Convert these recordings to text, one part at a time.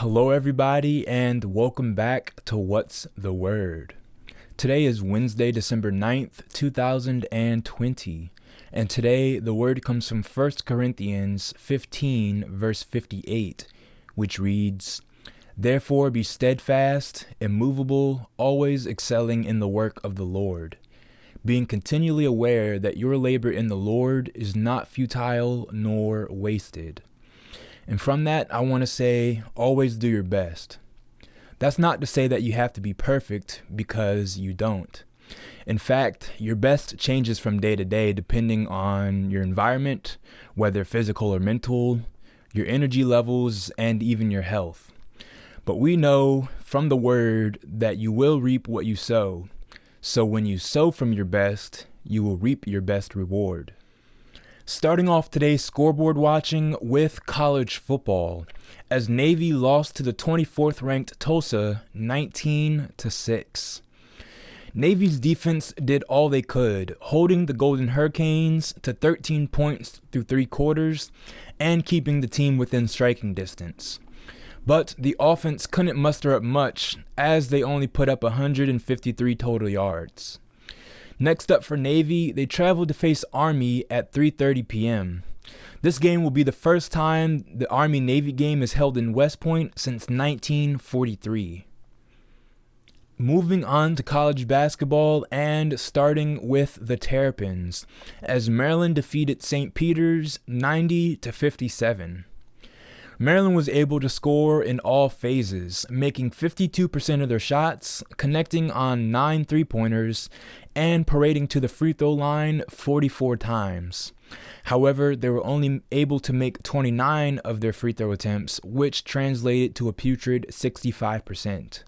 Hello, everybody, and welcome back to What's the Word. Today is Wednesday, December 9th, 2020, and today the word comes from 1 Corinthians 15, verse 58, which reads, "Therefore be steadfast, immovable, always excelling in the work of the Lord, being continually aware that your labor in the Lord is not futile nor wasted." And from that, I want to say, always do your best. That's not to say that you have to be perfect, because you don't. In fact, your best changes from day to day depending on your environment, whether physical or mental, your energy levels, and even your health. But we know from the word that you will reap what you sow. So when you sow from your best, you will reap your best reward. Starting off today's scoreboard watching with college football, as Navy lost to the 24th ranked Tulsa 19-6. Navy's defense did all they could, holding the Golden Hurricanes to 13 points through 3 quarters and keeping the team within striking distance. But the offense couldn't muster up much, as they only put up 153 total yards. Next up for Navy, they traveled to face Army at 3:30 p.m. This game will be the first time the Army-Navy game is held in West Point since 1943. Moving on to college basketball and starting with the Terrapins, as Maryland defeated St. Peter's 90-57. Maryland was able to score in all phases, making 52% of their shots, connecting on 9 three-pointers, and parading to the free throw line 44 times. However, they were only able to make 29 of their free throw attempts, which translated to a putrid 65%.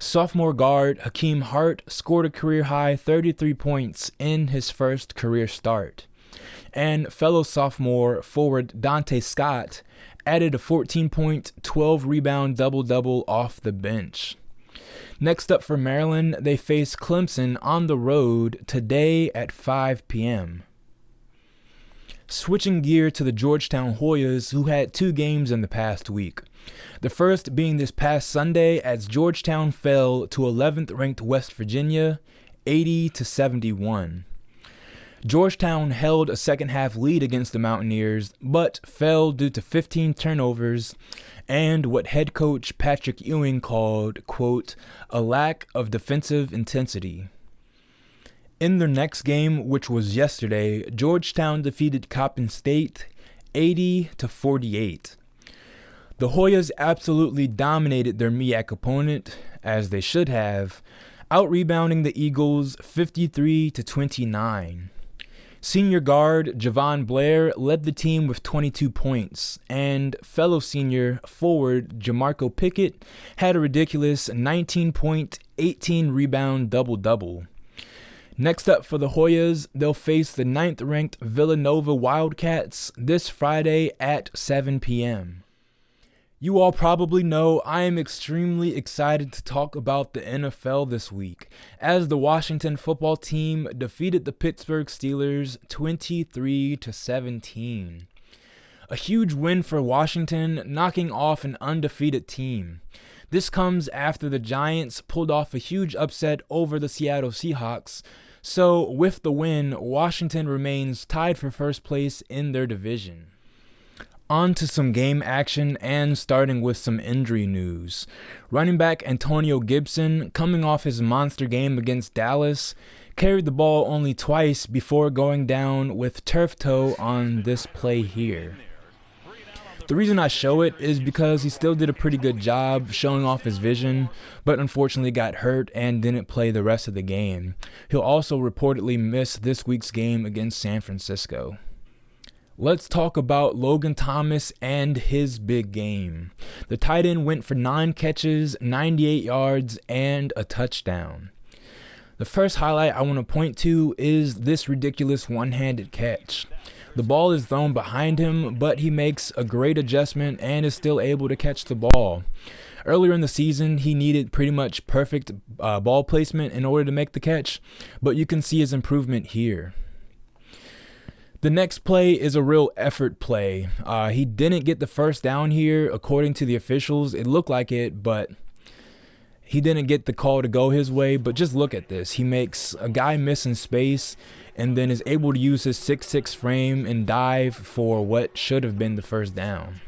Sophomore guard Hakeem Hart scored a career-high 33 points in his first career start. And fellow sophomore forward Dante Scott added a 14-point, 12-rebound double-double off the bench. Next up for Maryland, they face Clemson on the road today at 5 p.m. Switching gear to the Georgetown Hoyas, who had 2 games in the past week. The first being this past Sunday, as Georgetown fell to 11th-ranked West Virginia, 80-71. Georgetown held a second-half lead against the Mountaineers, but fell due to 15 turnovers and what head coach Patrick Ewing called, quote, "a lack of defensive intensity." In their next game, which was yesterday, Georgetown defeated Coppin State 80-48. The Hoyas absolutely dominated their MEAC opponent, as they should have, out-rebounding the Eagles 53-29. Senior guard Javon Blair led the team with 22 points, and fellow senior forward Jamarco Pickett had a ridiculous 19-point, 18-rebound double-double. Next up for the Hoyas, they'll face the 9th-ranked Villanova Wildcats this Friday at 7 p.m. You all probably know I am extremely excited to talk about the NFL this week, as the Washington football team defeated the Pittsburgh Steelers 23-17. A huge win for Washington, knocking off an undefeated team. This comes after the Giants pulled off a huge upset over the Seattle Seahawks, so with the win, Washington remains tied for first place in their division. On to some game action, and starting with some injury news. Running back Antonio Gibson, coming off his monster game against Dallas, carried the ball only twice before going down with turf toe on this play here. The reason I show it is because he still did a pretty good job showing off his vision, but unfortunately got hurt and didn't play the rest of the game. He'll also reportedly miss this week's game against San Francisco. Let's talk about Logan Thomas and his big game. The tight end went for 9 catches, 98 yards, and a touchdown. The first highlight I want to point to is this ridiculous one-handed catch. The ball is thrown behind him, but he makes a great adjustment and is still able to catch the ball. Earlier in the season, he needed pretty much perfect ball placement in order to make the catch, but you can see his improvement here. The next play is a real effort play. He didn't get the first down here. According to the officials, it looked like it, but he didn't get the call to go his way. But just look at this. He makes a guy miss in space and then is able to use his 6'6" frame and dive for what should have been the first down.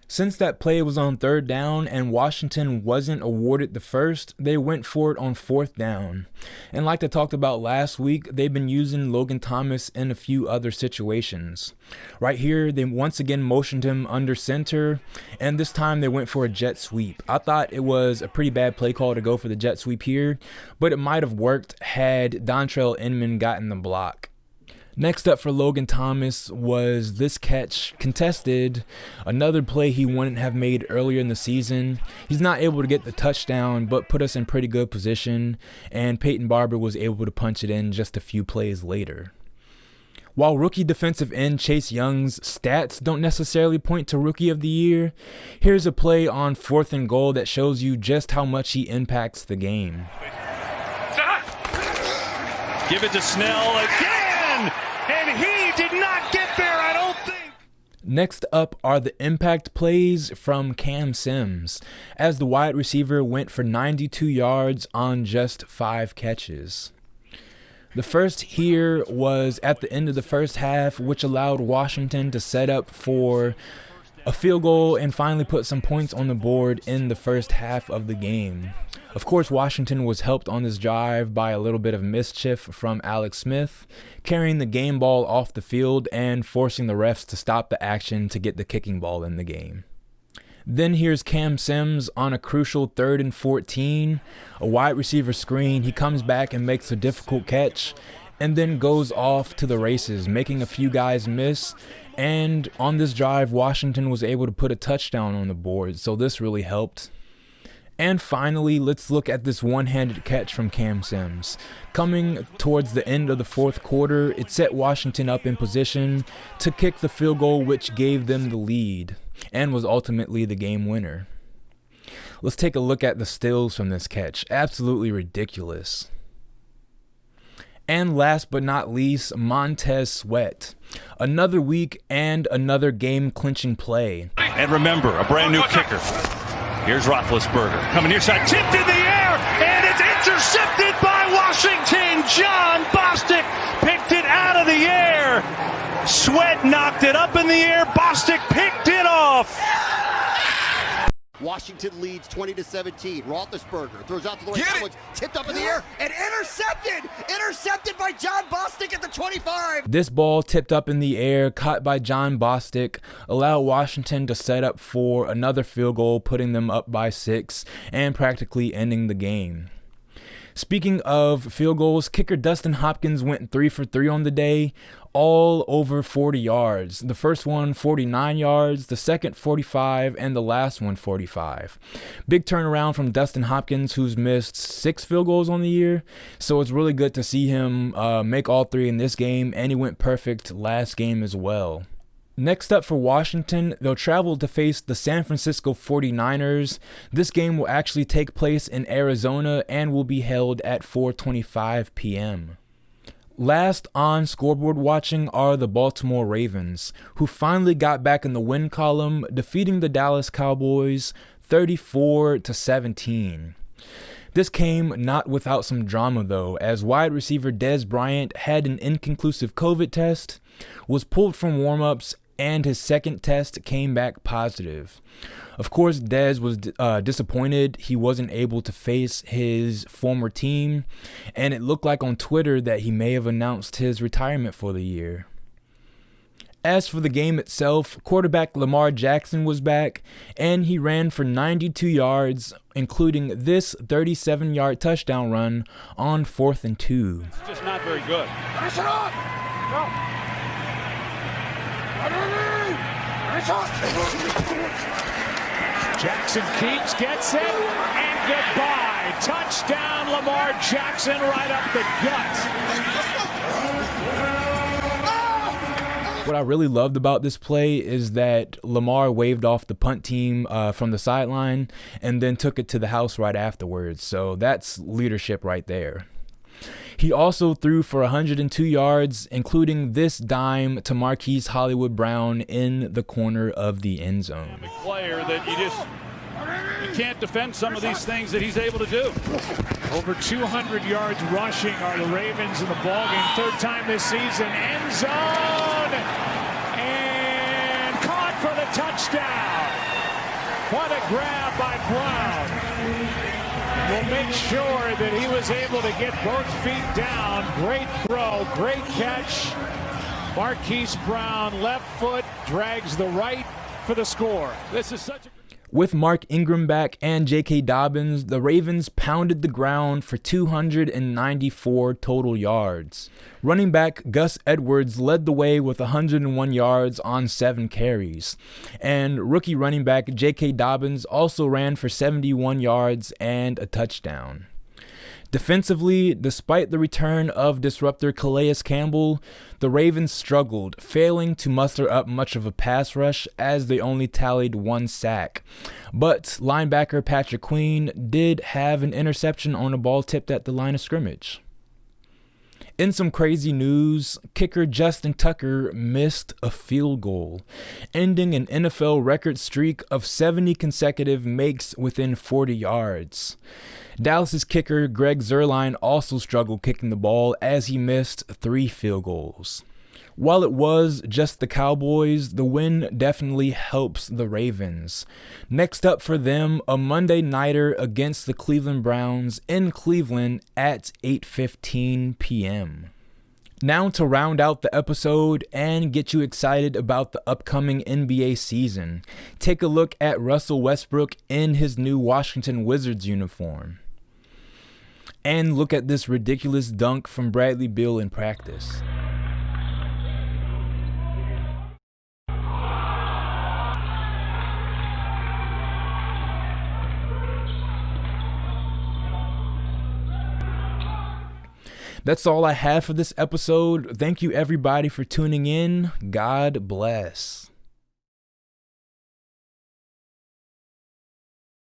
Since that play was on third down and Washington wasn't awarded the first, they went for it on fourth down. And like I talked about last week, they've been using Logan Thomas in a few other situations. Right here, they once again motioned him under center, and this time they went for a jet sweep. I thought it was a pretty bad play call to go for the jet sweep here, but it might have worked had Dontrell Inman gotten the block. Next up for Logan Thomas was this catch contested, another play he wouldn't have made earlier in the season. He's not able to get the touchdown, but put us in pretty good position, and Peyton Barber was able to punch it in just a few plays later. While rookie defensive end Chase Young's stats don't necessarily point to Rookie of the Year, here's a play on 4th and goal that shows you just how much he impacts the game. Give it to Snell again! And he did not get there, I don't think. Next up are the impact plays from Cam Sims, as the wide receiver went for 92 yards on just 5 catches. The first here was at the end of the first half, which allowed Washington to set up for a field goal and finally put some points on the board in the first half of the game. Of course, Washington was helped on this drive by a little bit of mischief from Alex Smith, carrying the game ball off the field and forcing the refs to stop the action to get the kicking ball in the game. Then here's Cam Sims on a crucial 3rd and 14, a wide receiver screen. He comes back and makes a difficult catch and then goes off to the races, making a few guys miss. And on this drive, Washington was able to put a touchdown on the board, so this really helped. And finally, let's look at this one-handed catch from Cam Sims. Coming towards the end of the 4th quarter, it set Washington up in position to kick the field goal, which gave them the lead and was ultimately the game winner. Let's take a look at the stills from this catch. Absolutely ridiculous. And last but not least, Montez Sweat. Another week and another game-clinching play. And remember, a brand new kicker. Here's Roethlisberger coming near side, tipped in the air, and it's intercepted by Washington. John Bostic picked it out of the air. Sweat knocked it up in the air. Bostic picked it off. Washington leads 20-17. Roethlisberger throws out to the right, tipped up in the air and intercepted by John Bostic at the 25. This ball tipped up in the air, caught by John Bostic, allowed Washington to set up for another field goal, putting them up by 6 and practically ending the game. Speaking of field goals, kicker Dustin Hopkins went 3 for 3 on the day, all over 40 yards. The first one 49 yards, the second 45, and the last one 45. Big turnaround from Dustin Hopkins, who's missed 6 field goals on the year, so it's really good to see him make all 3 in this game, and he went perfect last game as well. Next up for Washington, they'll travel to face the San Francisco 49ers. This game will actually take place in Arizona and will be held at 4:25 p.m. Last on scoreboard watching are the Baltimore Ravens, who finally got back in the win column, defeating the Dallas Cowboys 34-17. This came not without some drama though, as wide receiver Dez Bryant had an inconclusive COVID test, was pulled from warm-ups, and his second test came back positive. Of course, Dez was disappointed he wasn't able to face his former team, and it looked like on Twitter that he may have announced his retirement for the year. As for the game itself, quarterback Lamar Jackson was back, and he ran for 92 yards, including this 37-yard touchdown run on 4th and 2. It's just not very good. Finish it up! Go! Jackson keeps, gets it, and goodbye. Touchdown, Lamar Jackson, right up the gut. What I really loved about this play is that Lamar waved off the punt team from the sideline and then took it to the house right afterwards. So that's leadership right there. He also threw for 102 yards, including this dime to Marquise Hollywood Brown in the corner of the end zone. Player that you can't defend some of these things that he's able to do. Over 200 yards rushing are the Ravens in the ballgame. Third time this season. End zone. And caught for the touchdown. What a grab by Brown. We'll make sure that he was able to get both feet down. Great throw, great catch. Marquise Brown, left foot, drags the right for the score. This is such a... With Mark Ingram back and J.K. Dobbins, the Ravens pounded the ground for 294 total yards. Running back Gus Edwards led the way with 101 yards on 7 carries. And rookie running back J.K. Dobbins also ran for 71 yards and a touchdown. Defensively, despite the return of disruptor Calais Campbell, the Ravens struggled, failing to muster up much of a pass rush as they only tallied 1 sack. But linebacker Patrick Queen did have an interception on a ball tipped at the line of scrimmage. In some crazy news, kicker Justin Tucker missed a field goal, ending an NFL record streak of 70 consecutive makes within 40 yards. Dallas's kicker Greg Zuerlein also struggled kicking the ball as he missed 3 field goals. While it was just the Cowboys, the win definitely helps the Ravens. Next up for them, a Monday nighter against the Cleveland Browns in Cleveland at 8:15 p.m. Now to round out the episode and get you excited about the upcoming NBA season, take a look at Russell Westbrook in his new Washington Wizards uniform. And look at this ridiculous dunk from Bradley Beal in practice. That's all I have for this episode. Thank you everybody for tuning in. God bless.